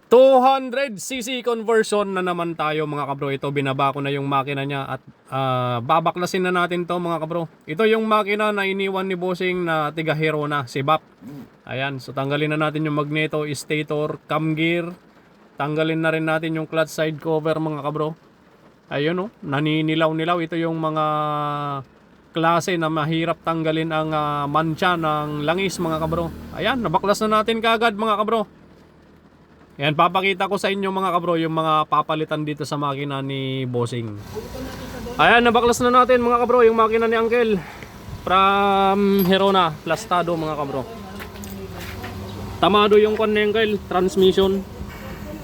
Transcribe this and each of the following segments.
200cc conversion na naman tayo mga kabro. Ito, binaba ko na yung makina niya at babaklasin na natin to mga kabro. Ito yung makina na iniwan ni Bossing na tiga Hero na, si Bap. Ayan, so tanggalin na natin yung magneto, stator, cam gear. Tanggalin na rin natin yung clutch side cover mga kabro. Ayun, oh, naninilaw-nilaw. Ito yung mga klase na mahirap tanggalin ang mancha ng langis mga kabro. Ayan, nabaklas na natin kaagad mga kabro. Yan, papakita ko sa inyo mga kabro yung mga papalitan dito sa makina ni Bossing. Ayan, nabaklas na natin mga kabro yung makina ni Uncle from Herona, plastado mga kabro. Tamado yung kwan ni Uncle, transmission.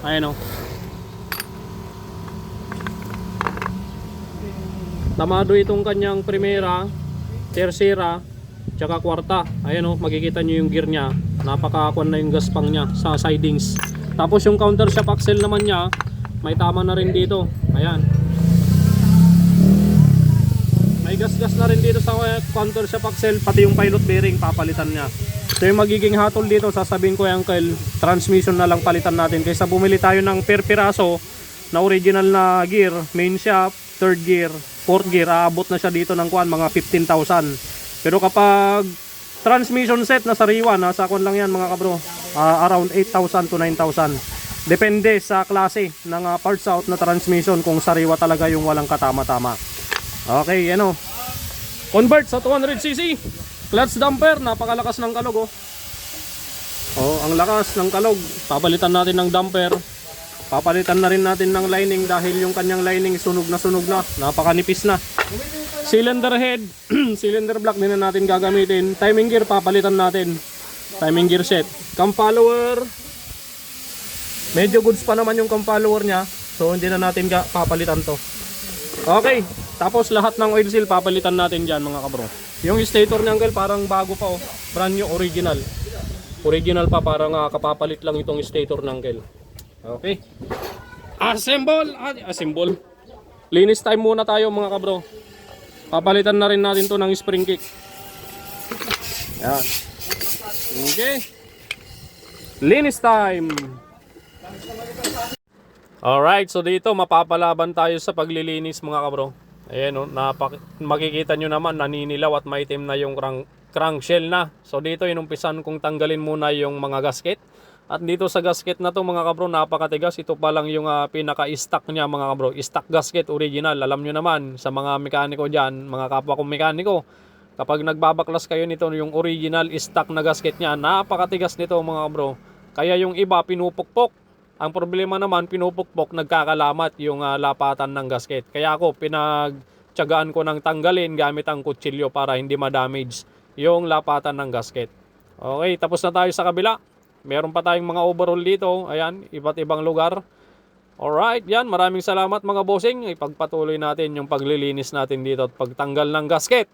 Ayan, oh. Tamado itong kanyang primera, tercera, tsaka kwarta. Ayan, oh, makikita nyo yung gear nya. Napaka-kwan na yung gaspang nya sa sidings. Tapos yung counter shaft axle naman niya, may tama na rin dito. Ayan. May gas-gas na rin dito sa counter shaft axle, pati yung pilot bearing papalitan niya. So yung magiging hatol dito, sasabihin ko yung Uncle, transmission na lang palitan natin. Kaysa bumili tayo ng per piraso na original na gear, main shaft, third gear, fourth gear, aabot na siya dito ng kuan mga 15,000. Pero kapag transmission set na sariwa, nasa kuan lang yan mga kabro, around 8,000 to 9,000. Depende sa klase ng parts out na transmission kung sariwa talaga yung walang katama-tama. Okay, yan o. Convert sa 200cc. Clutch damper, napakalakas ng kalog, oh. Oh, ang lakas ng kalog. Papalitan natin ng damper. Papalitan na rin natin ng lining dahil yung kanyang lining sunog na, napakanipis na. Cylinder head, cylinder block din na natin gagamitin. Timing gear papalitan natin. Timing gear set. Cam follower, medyo goods pa naman yung cam follower nya, so hindi na natin papalitan to. Okay, tapos lahat ng oil seal papalitan natin dyan mga kabro. Yung stator ni Uncle parang bago pa, oh. Brand new, original. Original pa, parang kapapalit lang itong stator ng Uncle. Okay. Assemble. Linis time muna tayo mga kabro. Papalitan na rin natin to ng spring kick. Ayan. Okay. Linis time. Alright, so dito mapapalaban tayo sa paglilinis mga kabro. Ayan, oh, makikita nyo naman naninilaw at maitim na yung crankshell na. So dito inumpisan kong tanggalin muna yung mga gasket. At dito sa gasket na to mga kabro, napakatigas. Ito pa lang yung pinaka-stock niya mga kabro. Stock gasket original. Alam nyo naman sa mga mekaniko dyan, mga kapwa kong mekaniko, kapag nagbabaklas kayo nito yung original stock na gasket niya, napakatigas nito mga kabro. Kaya yung iba pinupukpok. Ang problema naman, pinupukpok, nagkakalamat yung lapatan ng gasket. Kaya ako pinagtyagaan ko ng tanggalin gamit ang kutsilyo para hindi ma-damage yung lapatan ng gasket. Okay, tapos na tayo sa kabila. Meron pa tayong mga overall dito. Ayan, iba't ibang lugar. Alright, yan. Maraming salamat mga bossing. Ipagpatuloy natin yung paglilinis natin dito at pagtanggal ng gasket.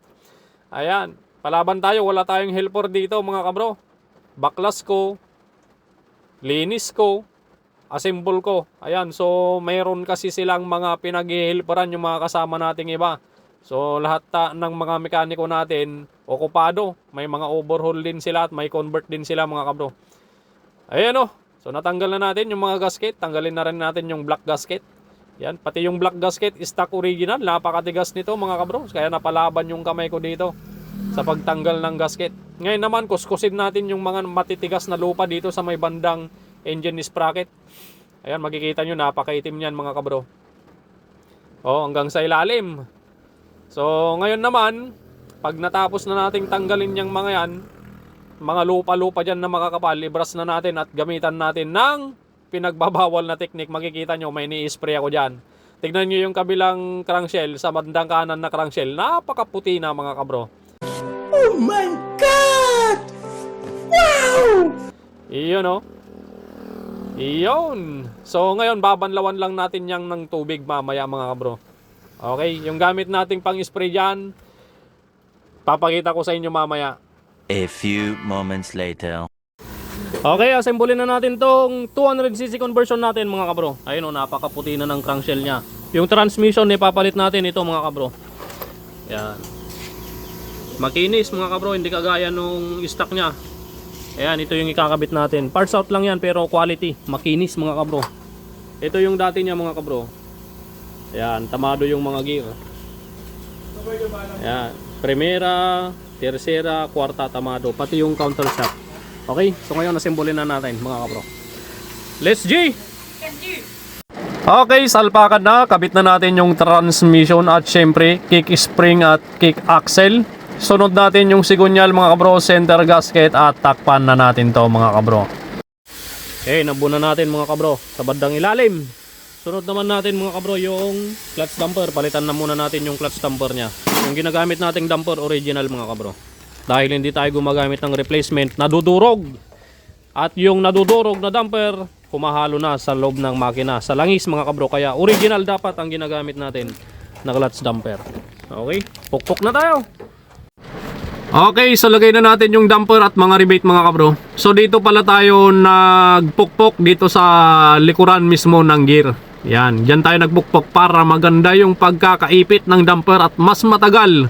Ayan, palaban tayo. Wala tayong helper dito mga kabro. Baklas ko, linis ko, assemble ko. Ayan, so mayroon kasi silang mga pinag-helperan yung mga kasama nating iba. So lahat ng mga mekaniko natin okupado. May mga overhaul din sila at may convert din sila mga kabro. Ayan, oh. So natanggal na natin yung mga gasket. Tanggalin na rin natin yung black gasket. Yan, pati yung black gasket stock original. Napakatigas nito mga kabro. Kaya napalaban yung kamay ko dito sa pagtanggal ng gasket. Ngayon naman kuskusin natin yung mga matitigas na lupa dito sa may bandang engine sprocket. Ayan, makikita nyo napakaitim yan mga kabro. Oh, hanggang sa ilalim. So ngayon naman, pag natapos na nating tanggalin yung mga yan, mga lupa-lupa dyan na makakapal, ibras na natin at gamitan natin ng pinagbabawal na technique. Makikita nyo, may ni-spray ako dyan. Tignan nyo yung kabilang crankshell, sa bandang kanan na crankshell. Napakaputi na mga kabro. Oh my God! Wow! Iyon, no? Iyon. So ngayon, babanlawan lang natin yang ng tubig mamaya mga kabro. Okay, yung gamit nating pang-spray dyan, papakita ko sa inyo mamaya. A few moments later. Okay, assemble na natin tong 200cc conversion natin mga kabro. Ayun o, napakaputi na ng crankshell nya. Yung transmission, ipapalit natin ito mga kabro. Yan. Makinis mga kabro, hindi kagaya nung stock nya. Ayan, ito yung ikakabit natin. Parts out lang yan pero quality, makinis mga kabro. Ito yung dati niya mga kabro. Ayan, tamado yung mga gear. Ayan, primera, tercera, kwarta tamado, pati yung counter shop. Okay, so ngayon nasimbolin na natin mga kabro. Let's G! Okay, salpakan na. Kabit na natin yung transmission at syempre kick spring at kick axle. Sunod natin yung sigunyal mga kabro, center gasket at takpan na natin to mga kabro. Okay, nabuna natin mga kabro sa bandang ilalim. Sunod naman natin mga kabro yung clutch damper. Palitan na muna natin yung clutch damper nya. Yung ginagamit nating damper original mga kabro. Dahil hindi tayo gumagamit ng replacement, nadudurog. At yung nadudurog na damper, kumahalo na sa loob ng makina, sa langis mga kabro. Kaya original dapat ang ginagamit natin na clutch damper. Okay, pukpok na tayo. Okay, so lagay na natin yung damper at mga rebate mga kabro. So dito pala tayo nagpukpok dito sa likuran mismo ng gear. Yan, dyan tayo nagpukpok para maganda yung pagkakaipit ng damper at mas matagal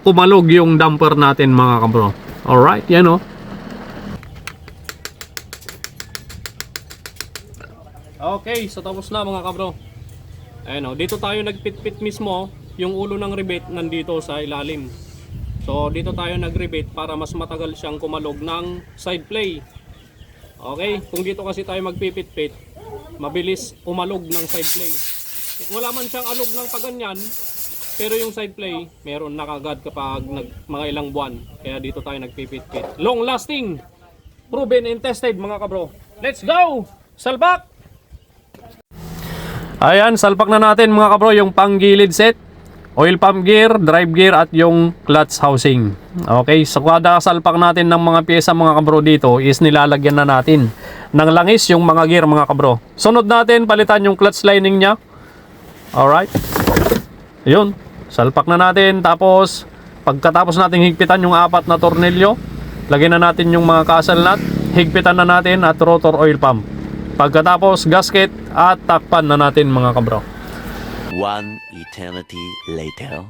kumalog yung damper natin mga kabro. Alright, yan o. Okay, so tapos na mga kabro. Ayan o, dito tayo nagpit-pit mismo. Yung ulo ng rebate nandito sa ilalim. So dito tayo nag-rebate para mas matagal siyang kumalog ng side play. Okay, kung dito kasi tayo magpipit-pit, mabilis umalog ng side play. Wala man siyang alog ng paganyan, pero yung side play, meron na kagad kapag mga ilang buwan. Kaya dito tayo nagpipit-pit. Long lasting, proven and tested mga kabro. Let's go! Salpak! Ayan, salpak na natin mga kabro yung panggilid set. Oil pump gear, drive gear at yung clutch housing. Okay, so kada salpak natin ng mga pyesa mga kabro dito is nilalagyan na natin ng langis yung mga gear mga kabro. Sunod natin, palitan yung clutch lining nya. Alright. Yun, salpak na natin. Tapos, pagkatapos natin higpitan yung 4 na tornilyo, lagyan na natin yung mga castle nut, higpitan na natin at rotor oil pump. Pagkatapos, gasket at takpan na natin mga kabro. One eternity later.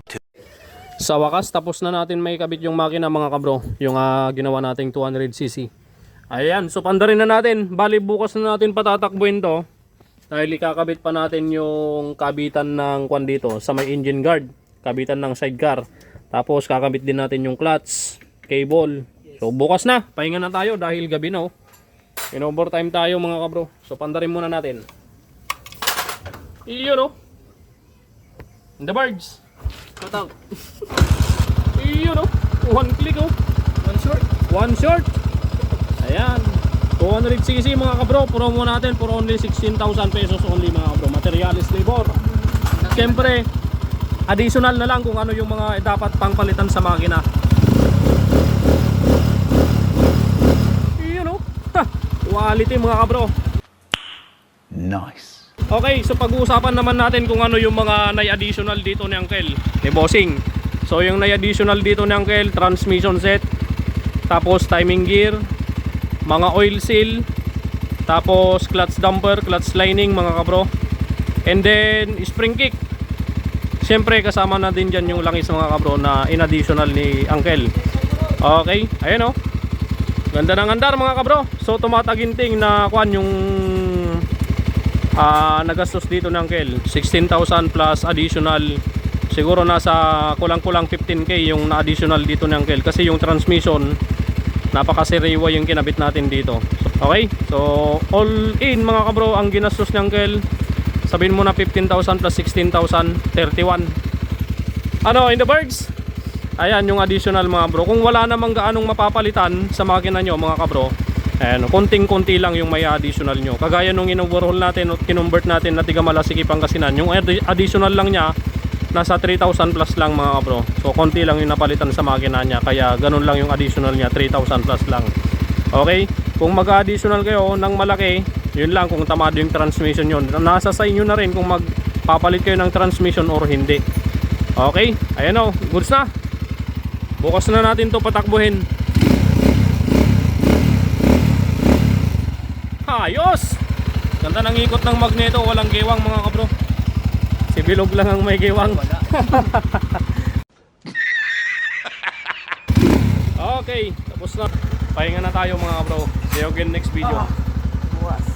Sa wakas, tapos na natin may kabit yung makina mga kabro. Yung ginawa nating 200cc. Ayan, so pandarin na natin. Bali bukas na natin patatakbuhin to. Dahil ikakabit pa natin yung kabitan ng kwan dito sa may engine guard. Kabitan ng sidecar. Tapos kakabit din natin yung clutch, cable. So bukas na, pahinga na tayo dahil gabi na oh. In overtime tayo mga kabro. So pandarin muna natin. Iyon oh. The birds. Cut out. Iyon oh. One click oh. One short. One short. Ayan. 200cc mga kabro. Promo natin for only 16,000 pesos only mga kabro. Materialis labor. Siyempre, additional na lang kung ano yung mga dapat pangpalitan sa makina. Iyon oh. Ha. Quality mga kabro. Nice. Okay, so pag-uusapan naman natin kung ano yung mga nai-additional dito ni Uncle, ni Bossing. So yung nai-additional dito ni Uncle, transmission set, tapos timing gear, mga oil seal, tapos clutch damper, clutch lining mga kabro, and then spring kick. Siyempre kasama na din dyan yung langis mga kabro na in-additional ni Uncle. Okay, ayan o. Ganda ng andar mga kabro. So tumataginting na kuan yung nagastos dito ng Uncle 16,000 plus additional, siguro nasa kulang-kulang 15k yung na-additional dito ng Uncle kasi yung transmission napakasiriwa yung kinabit natin dito. Okay, so all in mga kabro ang ginastos ng Uncle, sabihin mo na 15,000 plus 16,000, 31. Ano in the birds? Ayan yung additional mga bro. Kung wala namang gaanong mapapalitan sa makina nyo mga kabro, ayan, konting-konti lang yung may additional nyo. Kagaya nung in-overhaul natin o kinonvert natin na tiga Malasiki Pangasinan, yung additional lang niya nasa 3,000 plus lang mga kabro. So konti lang yung napalitan sa makina niya, kaya ganun lang yung additional niya, 3,000 plus lang. Okay, kung mag-additional kayo ng malaki, yun lang kung tamado yung transmission yun. Nasa sa inyo na rin kung magpapalit kayo ng transmission or hindi. Okay, ayan o, goods na. Bukas na natin to patakbuhin. Ayos! Ganda ng ikot ng magneto, walang gewang mga kabro. Si Bilog lang ang may gewang. Okay, tapos na. Pahinga na tayo mga bro. See you again next video. Buwas.